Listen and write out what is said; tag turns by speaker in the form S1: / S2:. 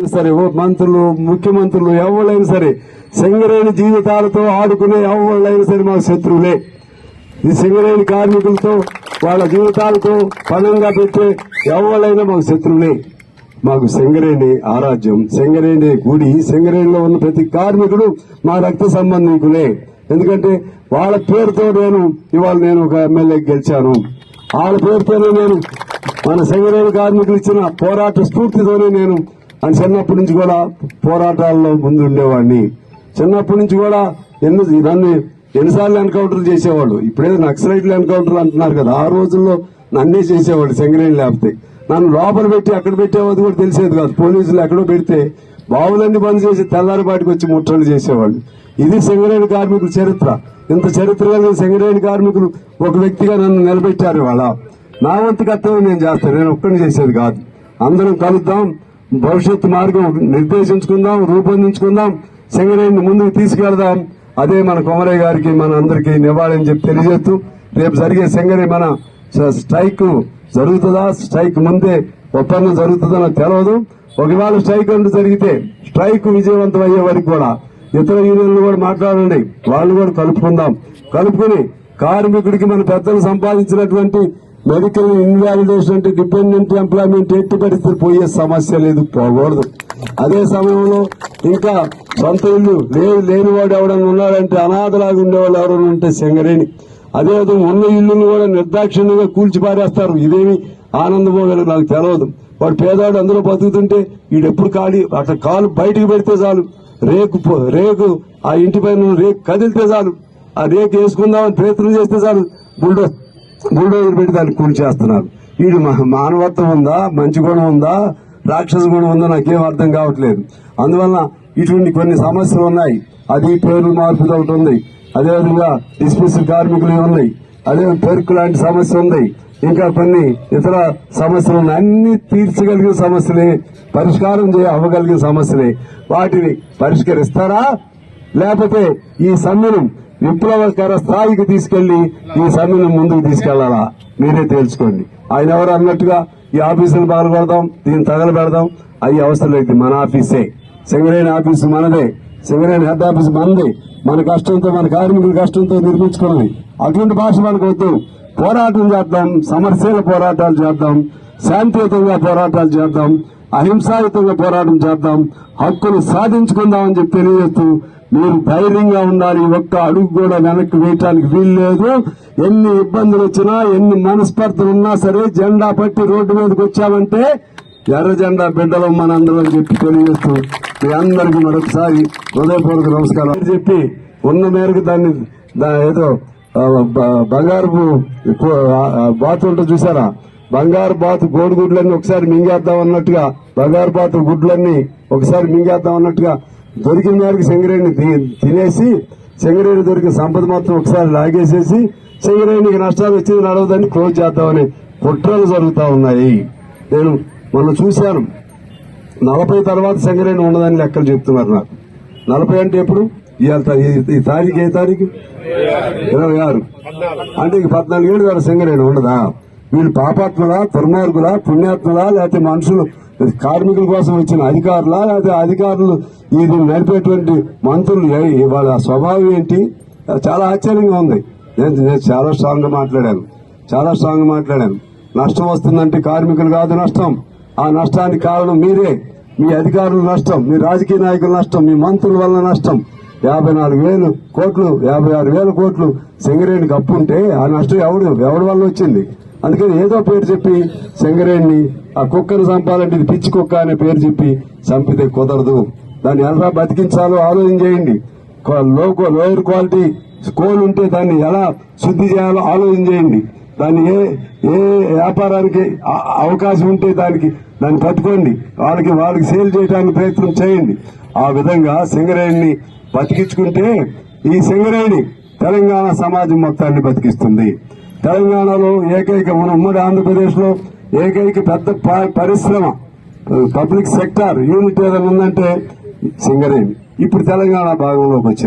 S1: ఎవరైనా సరే మంత్రులు, ముఖ్యమంత్రులు ఎవరైనా సరే సింగరేణి జీవితాలతో ఆడుకునే ఎవరైనా సరే మాకు శత్రువులే. ఈ సింగరేణి కార్మికులతో వాళ్ళ జీవితాలతో పణంగా పెట్టే ఎవరైనా మాకు శత్రువులే. మాకు సింగరేణి ఆరాధ్యం, సింగరేణి గుడి, సింగరేణిలో ఉన్న ప్రతి కార్మికుడు మా రక్త సంబంధికులే. ఎందుకంటే వాళ్ళ పేరుతో ఇవాళ నేను ఒక ఎమ్మెల్యే గెలిచాను. వాళ్ళ పేరుతోనే నేను మన సింగరేణి కార్మికులు ఇచ్చిన పోరాట స్ఫూర్తితోనే నేను చిన్నప్పటి నుంచి కూడా పోరాటాల్లో ముందు ఉండేవాడిని. చిన్నప్పటి నుంచి కూడా నన్ను ఎన్నిసార్లు ఎన్కౌంటర్లు చేసేవాళ్ళు. ఇప్పుడేదో నక్సలైట్లు ఎన్కౌంటర్లు అంటున్నారు కదా, ఆ రోజుల్లో నన్నే చేసేవాళ్ళు సింగరేణి లేకపోతే. నన్ను లోపల పెట్టి ఎక్కడ పెట్టేవాళ్ళు కూడా తెలిసేది కాదు. పోలీసులు ఎక్కడో పెడితే బావులన్నీ బంద్ చేసి తెల్లారిపాటికి వచ్చి ముట్టలు చేసేవాళ్ళు. ఇది సింగరేణి కార్మికుల చరిత్ర. ఇంత చరిత్ర కలిగిన సింగరేణి కార్మికులు ఒక వ్యక్తిగా నన్ను నిలబెట్టారు. ఇవాళ నా వంతు కర్తవ్యం నేను చేస్తాను, నేను ఒక్కడిని చేసేది కాదు. అందరం కలుద్దాం, భవిష్యత్తు మార్గం నిర్దేశించుకుందాం, రూపొందించుకుందాం, సింగరేణిని ముందుకు తీసుకెళ్దాం. అదే మన కొమరయ్య గారికి మన అందరికీ నివాళని చెప్పి తెలియజేస్తూ, రేపు జరిగే సింగరేణి మన స్ట్రైక్ జరుగుతుందా, స్ట్రైక్ ముందే ఒప్పందం జరుగుతుందో నాకు తెలియదు. ఒకవేళ స్ట్రైక్ అంటూ జరిగితే స్ట్రైక్ విజయవంతం అయ్యే వరకు కూడా ఇతర యూనియన్లు కూడా మాట్లాడండి, వాళ్ళు కూడా కలుపుకుని కార్మికుడికి మన పెద్దలు సంపాదించినటువంటి మెడికల్ ఇన్వాలిడేషన్ అంటే డిపెండెంట్ ఎంప్లాయ్మెంట్ ఎట్టి పరిస్థితులు పోయే సమస్య లేదు, పోకూడదు. అదే సమయంలో ఇంకా సొంత ఇల్లు లేనివాడు ఎవడన్నా ఉన్నాడంటే, అనాథలాగా ఉండేవాళ్ళు ఎవరైనా ఉంటే సింగరేణి. అదేవిధంగా ఉన్న ఇల్లును కూడా నిర్దాక్షిణ్యంగా కూల్చిపారేస్తారు. ఇదేమి ఆనందమోగలు నాకు తెలియదు. వాడు పేదవాడు అందులో బతుకుతుంటే వీడెప్పుడు అట్లా కాలు బయటికి పెడితే చాలు, రేకు ఆ ఇంటి పైన రేకు కదిలితే చాలు, ఆ రేకు వేసుకుందామని ప్రయత్నం చేస్తే చాలు బుల్డోజర్ పెట్టి దాన్ని కూల్చేస్తున్నారు. వీడు మానవత్వం ఉందా, మంచి గుణం ఉందా, రాక్షస గుణం ఉందా నాకేం అర్థం కావట్లేదు. అందువల్ల ఇటువంటి కొన్ని సమస్యలు ఉన్నాయి. అది పేరు మార్పుది ఒకటి ఉంది, అదేవిధంగా డిస్మిస్డ్ కార్మికులు ఉన్నాయి, అదే పెరుకు లాంటి సమస్య ఉంది, ఇంకా కొన్ని ఇతర సమస్యలు ఉన్నాయి. అన్ని తీర్చగలిగిన సమస్యలే, పరిష్కారం అవ్వగలిగిన సమస్యలే. వాటిని పరిష్కరిస్తారా, లేకపోతే ఈ సమ్మెను విప్లవకర స్థాయికి తీసుకెళ్లి ఈ సమ్మెను ముందుకు తీసుకెళ్లాలా మీరే తేల్చుకోండి. ఆయన ఎవరు అన్నట్టుగా ఈ ఆఫీసును పాల్గొడదాం, దీన్ని తగలబెడదాం, అవి అవసరం లేదు. మన ఆఫీసే, సింగరేణి ఆఫీసు మనదే, సింగరేణి హెడ్ ఆఫీసు మనదే. మన కష్టంతో, మన కార్మికుల కష్టంతో నిర్మించుకున్నది. అటువంటి భాష మనకు వద్దు. పోరాటం చేద్దాం, సమరశీల పోరాటాలు చేద్దాం, శాంతియుతంగా పోరాటాలు చేద్దాం, అహింసాయుతంగా పోరాటం చేద్దాం, హక్కులు సాధించుకుందామని చెప్పి తెలియజేస్తూ, మీరు ధైర్యంగా ఉండాలి. ఒక్క అడుగు కూడా వెనక్కి వేయటానికి వీలు లేదు. ఎన్ని ఇబ్బందులు వచ్చినా, ఎన్ని మనస్పర్ధలు ఉన్నా సరే జెండా పట్టి రోడ్డు మీదకి వచ్చామంటే ఎర్ర జెండా బిడ్డలం మనందరం చెప్పి తెలియజేస్తూ, మీ అందరికీ మరొకసారి హృదయపూర్వక నమస్కారం చెప్పి, ఉన్న మేరకు దాన్ని ఏదో బంగారు బాతు ఉంటుంది చూసారా, బంగారు బాతు గోడుగుడ్లన్నీ ఒకసారి మింగేద్దాం అన్నట్టుగా, బంగారు బాతు గుడ్లన్నీ ఒకసారి మింగేద్దాం అన్నట్టుగా దొరికిన మేరకు సింగరేణిని తినేసి, సింగరేణి దొరికిన సంపద మొత్తం ఒకసారి లాగేసేసి సింగరేణికి నష్టాలు వచ్చేది నడవదని క్లోజ్ చేద్దామని కుట్రలు జరుగుతూ ఉన్నాయి. నేను మొన్న చూశాను, 40 తర్వాత సింగరేణి ఉండదని లెక్కలు చెప్తున్నారు నాకు. 40 అంటే ఎప్పుడు? ఈ తారీఖు ఏ తారీఖు? 26. అంటే ఇంక 14 ఏళ్ళు ద్వారా సింగరేణి ఉండదా? వీళ్ళు పాపాత్మలా, దుర్మార్గులా, పుణ్యాత్మలా, లేకపోతే మనుషులు కార్మికుల కోసం వచ్చిన అధికారులా, లేకపోతే అధికారులు ఇది నడిపేటువంటి మంత్రులు వాళ్ళ స్వభావం ఏంటి? చాలా ఆశ్చర్యంగా ఉంది. నేను చాలా స్ట్రాంగ్ గా మాట్లాడాను. నష్టం వస్తుందంటే కార్మికులు కాదు నష్టం. ఆ నష్టానికి కారణం మీరే, మీ అధికారుల నష్టం, మీ రాజకీయ నాయకుల నష్టం, మీ మంత్రుల వల్ల నష్టం. 54,000 కోట్లు, 56,000 కోట్లు సింగరేణికి అప్పు ఉంటే ఆ నష్టం ఎవడి వల్ల వచ్చింది? అందుకని ఏదో పేరు చెప్పి సింగరేణిని, ఆ కుక్కను చంపాలంటే ఇది పిచ్చి కుక్క అనే పేరు చెప్పి చంపితే కుదరదు. దాన్ని ఎలా బతికించాలో ఆలోచన చేయండి. లోయర్ క్వాలిటీ కోల్ ఉంటే దాన్ని ఎలా శుద్ధి చేయాలో ఆలోచన చేయండి. దాన్ని ఏ వ్యాపారానికి అవకాశం ఉంటే దాన్ని పట్టుకోండి, వాళ్ళకి సేల్ చేయడానికి ప్రయత్నం చేయండి. ఆ విధంగా సింగరేణిని బతికించుకుంటే ఈ సింగరేణి తెలంగాణ సమాజం మొత్తాన్ని బతికిస్తుంది. తెలంగాణలో ఏకైక మన ఉమ్మడి ఆంధ్రప్రదేశ్ లో ఏకైక పెద్ద పరిశ్రమ, పబ్లిక్ సెక్టార్ యూనిట్ ఏదైనా ఉందంటే సింగరేణి. ఇప్పుడు తెలంగాణ భాగంలోకి వచ్చింది.